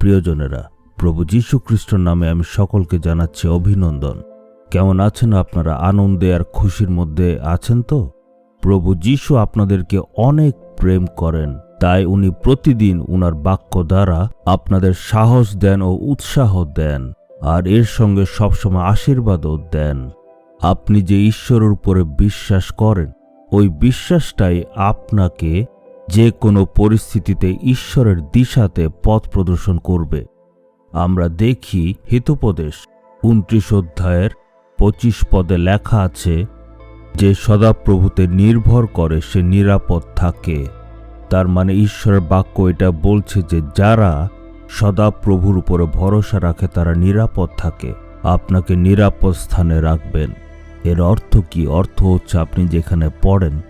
প্রিয়জনেরা, প্রভু যীশু খ্রিস্টের নামে আমি সকলকে জানাচ্ছি অভিনন্দন। কেমন আছেন আপনারা? আনন্দে আর খুশির মধ্যে আছেন তো? প্রভু যীশু আপনাদেরকে অনেক প্রেম করেন, তাই উনি প্রতিদিন উনার বাক্য দ্বারা আপনাদের সাহস দেন ও উৎসাহ দেন, আর এর সঙ্গে সবসময় আশীর্বাদও দেন। আপনি যে ঈশ্বরের উপরে বিশ্বাস করেন, ওই বিশ্বাসটাই আপনাকে যে কোনো পরিস্থিতিতে ঈশ্বরের দিশাতে পথ প্রদর্শন করবে। আমরা দেখি হিতোপদেশ 29 অধ্যায়ের 25 পদে লেখা আছে যে সদাপ্রভুতে নির্ভর করে সে নিরাপদ থাকে। তার মানে ঈশ্বরের বাক্য এটা বলছে যে যারা সদাপ্রভুর উপরে ভরসা রাখে তারা নিরাপদ থাকে। আপনাকে নিরাপদ স্থানে রাখবেন। এর অর্থ কি? অর্থ হচ্ছে আপনি যেখানে পড়েন,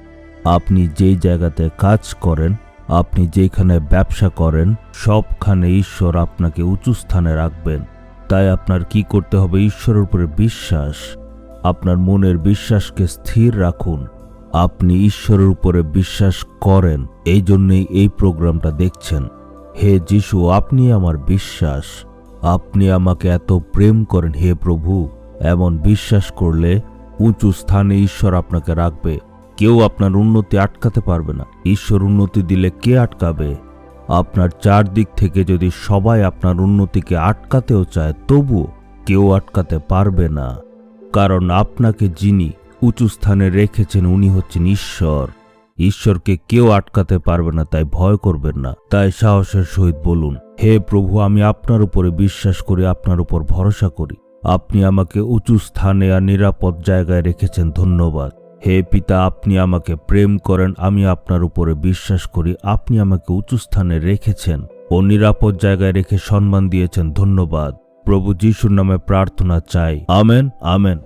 আপনি যেই জায়গাতে কাজ করেন, আপনি যেখানে ব্যবসা করেন, সবখানে ঈশ্বর আপনাকে উঁচু স্থানে রাখবেন। তাই আপনার কি করতে হবে? ঈশ্বরের উপরে বিশ্বাস, আপনার মনের বিশ্বাসকে স্থির রাখুন। আপনি ঈশ্বরের উপরে বিশ্বাস করেন, এই জন্যই এই প্রোগ্রামটা দেখছেন। হে যিশু, আপনি আমার বিশ্বাস, আপনি আমাকে এত প্রেম করেন। হে প্রভু, এমন বিশ্বাস করলে উঁচু স্থানে ঈশ্বর আপনাকে রাখবে। কেউ আপনার উন্নতি আটকাতে পারবে না। ঈশ্বর উন্নতি দিলে কে আটকাবে? আপনার চারদিক থেকে যদি সবাই আপনার উন্নতিকে আটকাতেও চায়, তবুও কেউ আটকাতে পারবে না, কারণ আপনাকে যিনি উঁচু স্থানে রেখেছেন উনি হচ্ছেন ঈশ্বর। ঈশ্বরকে কেউ আটকাতে পারবে না, তাই ভয় করবেন না। তাই সাহসের সহিত বলুন, হে প্রভু, আমি আপনার উপরে বিশ্বাস করি, আপনার উপর ভরসা করি। আপনি আমাকে উঁচু স্থানে আর নিরাপদ জায়গায় রেখেছেন, ধন্যবাদ। হে পিতা, আপনি আমাকে প্রেম করেন, আমি আপনার উপরে বিশ্বাস করি। আপনি আমাকে উঁচু স্থানে রেখেছেন ও নিরাপদ জায়গায় রেখে সম্মান দিয়েছেন, ধন্যবাদ। প্রভু যীশুর নামে প্রার্থনা চাই, আমেন, আমেন।